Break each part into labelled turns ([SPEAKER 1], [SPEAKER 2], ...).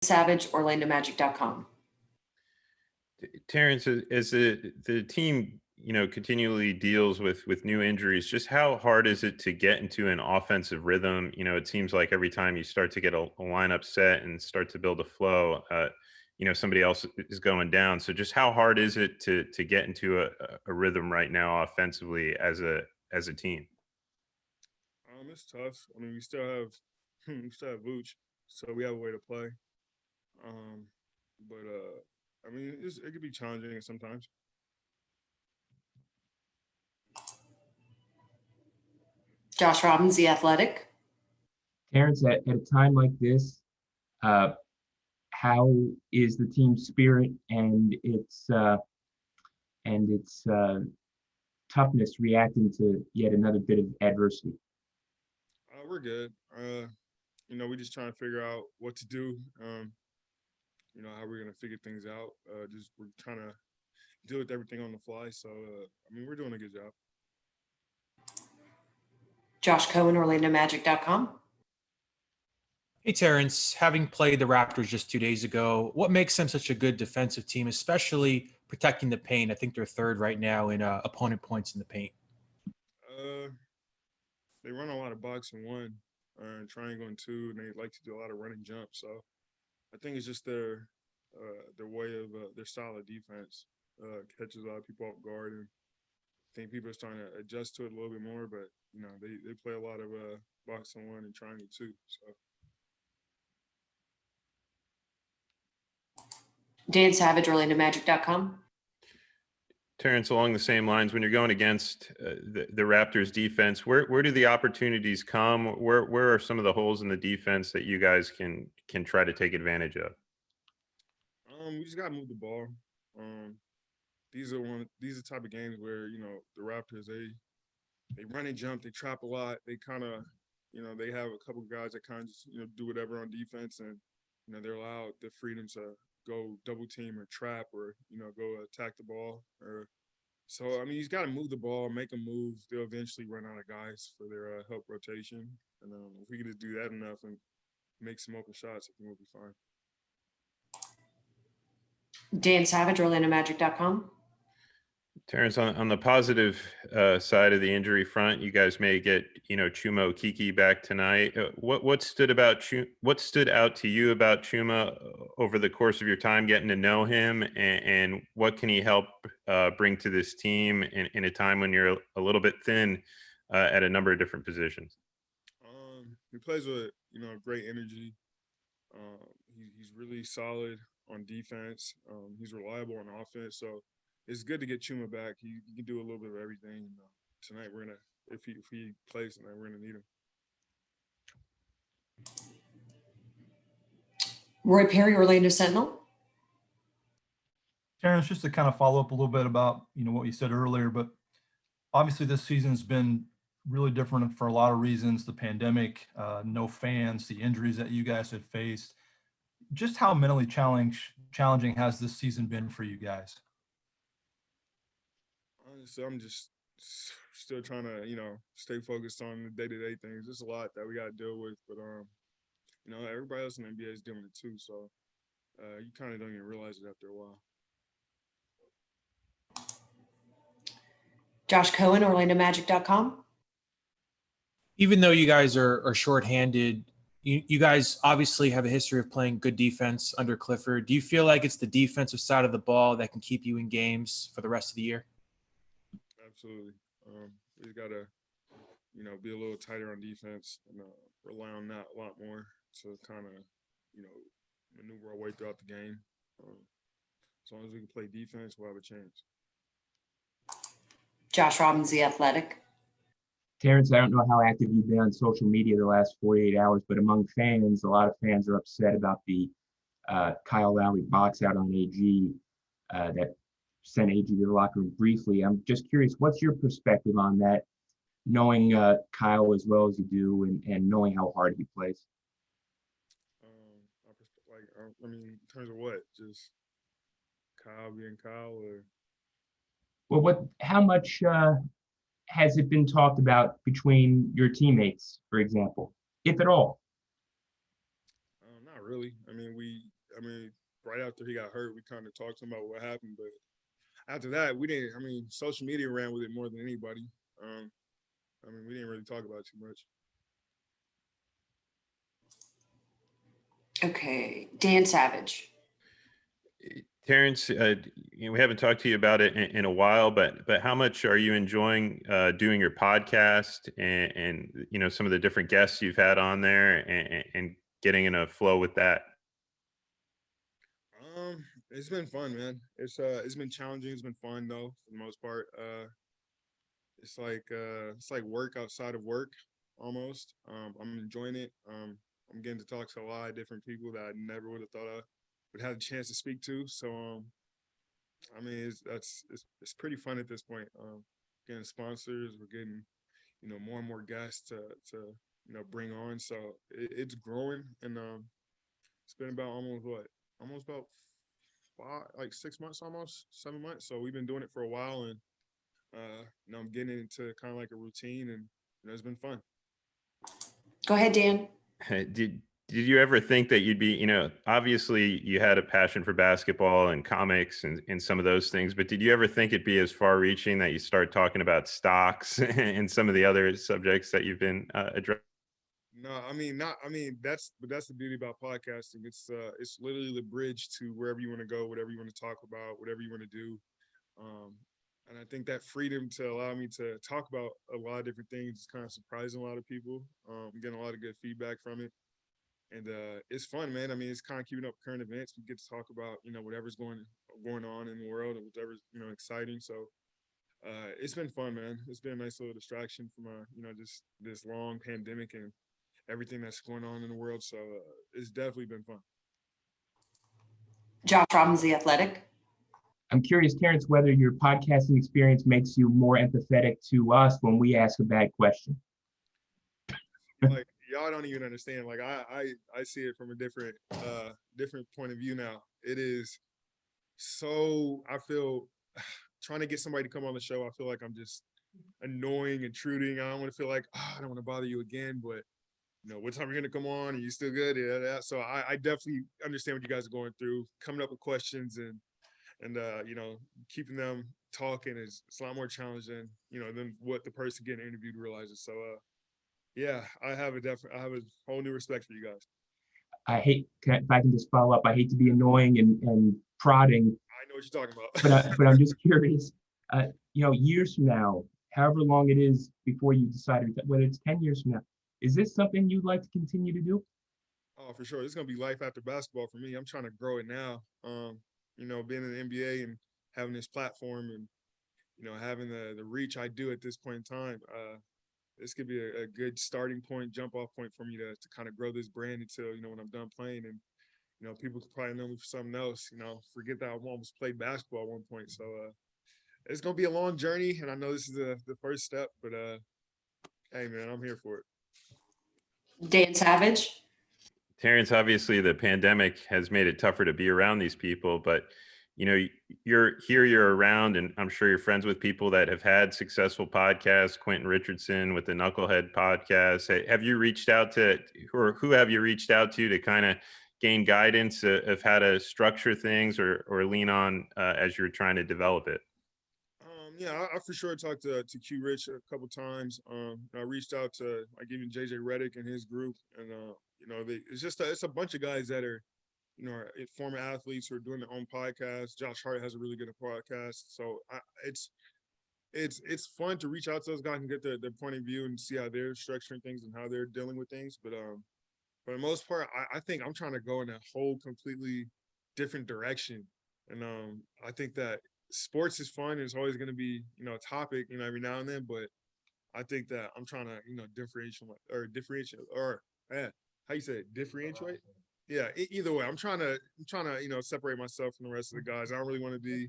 [SPEAKER 1] Savage, OrlandoMagic.com.
[SPEAKER 2] Terrence, as the team, continually deals with new injuries, just how hard is it to get into an offensive rhythm? It seems like every time you start to get a lineup set and start to build a flow, somebody else is going down. So just how hard is it to get into a rhythm right now offensively as a team?
[SPEAKER 3] It's tough. I mean, we still have Vooch, so we have a way to play. Um, but I mean, it could be challenging sometimes.
[SPEAKER 1] Josh Robbins, The Athletic.
[SPEAKER 4] Terrence, at a time like this, how is the team spirit and its toughness reacting to yet another bit of adversity?
[SPEAKER 3] We're good. We're just trying to figure out what to do. How we're gonna figure things out. Just we're trying to deal with everything on the fly. So I mean, we're doing a good job.
[SPEAKER 1] Josh Cohen, OrlandoMagic.com.
[SPEAKER 5] Hey, Terrence, having played the Raptors just 2 days ago, what makes them such a good defensive team, especially protecting the paint? I think they're third right now in opponent points in the paint.
[SPEAKER 3] They run a lot of box and one, triangle and two, and they like to do a lot of running jumps. So I think it's just their way of their style of defense catches a lot of people off guard, and I think people are starting to adjust to it a little bit more. But they play a lot of box and one and triangle two. So.
[SPEAKER 1] Dan Savage, OrlandoMagic.com.
[SPEAKER 2] Terrence, along the same lines, when you're going against the Raptors defense, where do the opportunities come? Where are some of the holes in the defense that you guys can try to take advantage of?
[SPEAKER 3] We just gotta move the ball. These are the type of games where the Raptors they run and jump, they trap a lot. They kind of they have a couple of guys that kind of just do whatever on defense, and they're allowed the freedom to go double team or trap or go attack the ball. So I mean, he's got to move the ball, make a move. They'll eventually run out of guys for their help rotation, and if we can just do that enough and make some open shots, I think we'll be fine.
[SPEAKER 1] Dan Savage, OrlandoMagic.com.
[SPEAKER 2] Terrence, on the positive side of the injury front, you guys may get Chuma Okeke back tonight. What stood out to you about Chuma over the course of your time getting to know him, and what can he help bring to this team in a time when you're a little bit thin at a number of different positions?
[SPEAKER 3] He plays with great energy. He's really solid on defense. He's reliable on offense. So it's good to get Chuma back. He can do a little bit of everything. Tonight we're gonna, if he plays tonight, we're gonna need him.
[SPEAKER 1] Roy Perry, Orlando Sentinel.
[SPEAKER 6] Terrence, just to kind of follow up a little bit about what you said earlier, but obviously this season's been really different for a lot of reasons. The pandemic, no fans, the injuries that you guys have faced. Just how mentally challenging has this season been for you guys?
[SPEAKER 3] Honestly, I'm just still trying to, stay focused on the day-to-day things. There's a lot that we got to deal with, but everybody else in the NBA is dealing with it too. So you kind of don't even realize it after a while.
[SPEAKER 1] Josh Cohen, OrlandoMagic.com.
[SPEAKER 5] Even though you guys are shorthanded, you guys obviously have a history of playing good defense under Clifford. Do you feel like it's the defensive side of the ball that can keep you in games for the rest of the year?
[SPEAKER 3] Absolutely. We just got to, be a little tighter on defense and rely on that a lot more to kind of, maneuver our way throughout the game. As long as we can play defense, we'll have a chance.
[SPEAKER 1] Josh Robbins, The Athletic.
[SPEAKER 4] Terrence, I don't know how active you've been on social media the last 48 hours, but among fans, a lot of fans are upset about the Kyle Lowry box out on AG that sent AG to the locker room briefly. I'm just curious, what's your perspective on that, knowing Kyle as well as you do and knowing how hard he plays?
[SPEAKER 3] I mean, in terms of what? Just Kyle being Kyle, or?
[SPEAKER 4] Well, how much has it been talked about between your teammates, for example, if at all?
[SPEAKER 3] Not really. I mean, right after he got hurt, we kind of talked to him about what happened, but after that, we didn't. I mean, social media ran with it more than anybody. We didn't really talk about it too much.
[SPEAKER 1] Okay, Dan Savage.
[SPEAKER 2] Terrence, we haven't talked to you about it in a while, but how much are you enjoying doing your podcast and some of the different guests you've had on there and getting in a flow with that?
[SPEAKER 3] It's been fun, man. It's been challenging. It's been fun though, for the most part. It's like work outside of work almost. I'm enjoying it. I'm getting to talk to a lot of different people that I never would have thought I would have a chance to speak to. So it's pretty fun at this point. Getting sponsors, we're getting more and more guests to bring on. So it's growing, and it's been about almost about 6 months, almost 7 months. So we've been doing it for a while, and I'm getting into kind of like a routine, and it's been fun.
[SPEAKER 1] Go ahead, Dan.
[SPEAKER 2] Did you ever think that you'd be, obviously you had a passion for basketball and comics and some of those things, but did you ever think it'd be as far reaching that you start talking about stocks and some of the other subjects that you've been addressing?
[SPEAKER 3] No, that's the beauty about podcasting. It's literally the bridge to wherever you want to go, whatever you want to talk about, whatever you want to do. And I think that freedom to allow me to talk about a lot of different things is kind of surprising a lot of people. I'm getting a lot of good feedback from it. And it's fun, man. I mean, it's kind of keeping up with current events. We get to talk about, whatever's going on in the world and whatever's, exciting. So it's been fun, man. It's been a nice little distraction from, just this long pandemic and everything that's going on in the world. So it's definitely been fun.
[SPEAKER 1] Josh Robbins, The Athletic.
[SPEAKER 4] I'm curious, Terrence, whether your podcasting experience makes you more empathetic to us when we ask a bad question.
[SPEAKER 3] Like, y'all don't even understand. Like, I see it from a different point of view now. It is so, I feel trying to get somebody to come on the show, I feel like I'm just annoying, intruding. I don't want to feel like, I don't want to bother you again, but what time are you gonna come on? Are you still good? Yeah. So I definitely understand what you guys are going through, coming up with questions and keeping them talking is it's a lot more challenging, than what the person getting interviewed realizes. So yeah, I have a whole new respect for you guys.
[SPEAKER 4] If I can just follow up, I hate to be annoying and prodding,
[SPEAKER 3] I know what you're talking about.
[SPEAKER 4] but I'm just curious, years from now, however long it is before you decide, whether it's 10 years from now, is this something you'd like to continue to do?
[SPEAKER 3] Oh, for sure. It's gonna be life after basketball for me. I'm trying to grow it now. Being in the NBA and having this platform and having the reach I do at this point in time, this could be a good starting point, jump off point for me to kind of grow this brand until when I'm done playing, and people could probably know me for something else. Forget that I almost played basketball at one point. So it's gonna be a long journey, and I know this is the first step, but hey man, I'm here for it.
[SPEAKER 1] Dan Savage.
[SPEAKER 2] Terrence, obviously the pandemic has made it tougher to be around these people, but you're around, and I'm sure you're friends with people that have had successful podcasts. Quentin Richardson with the Knucklehead podcast. Have you reached out to, or who have you reached out to kind of gain guidance of how to structure things or lean on as you're trying to develop it?
[SPEAKER 3] Yeah, I for sure talked to Q Rich a couple times. I reached out to even JJ Redick and his group, and it's a bunch of guys that are former athletes who are doing their own podcasts. Josh Hart has a really good podcast, so it's fun to reach out to those guys and get their point of view and see how they're structuring things and how they're dealing with things. But for the most part, I think I'm trying to go in a whole completely different direction, and I think that sports is fun. It's always going to be a topic every now and then, but I think that I'm trying to differentiate how you say it, differentiate. Yeah, either way, I'm trying to separate myself from the rest of the guys. I don't really want to be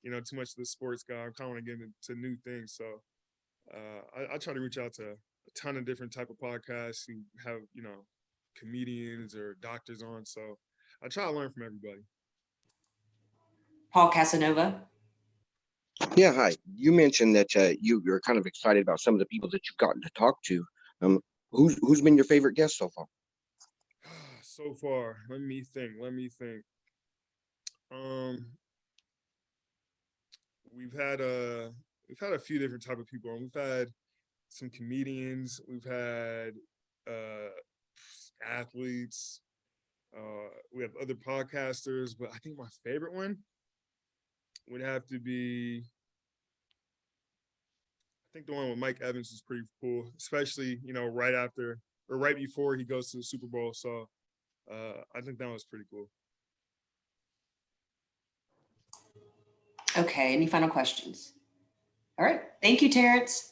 [SPEAKER 3] too much of the sports guy. I'm kind of want to get into new things. So I try to reach out to a ton of different type of podcasts who have comedians or doctors on. So I try to learn from everybody.
[SPEAKER 1] Paul Casanova.
[SPEAKER 7] Yeah, hi. You mentioned that you're kind of excited about some of the people that you've gotten to talk to. Who's been your favorite guest so far?
[SPEAKER 3] So So far, let me think. Um, we've had a few different type of people on. We've had some comedians. We've had athletes. We have other podcasters, but I think my favorite one would have to be. I think the one with Mike Evans is pretty cool, especially right after or right before he goes to the Super Bowl. So I think that was pretty cool.
[SPEAKER 1] Okay, any final questions? All right, thank you, Terrence.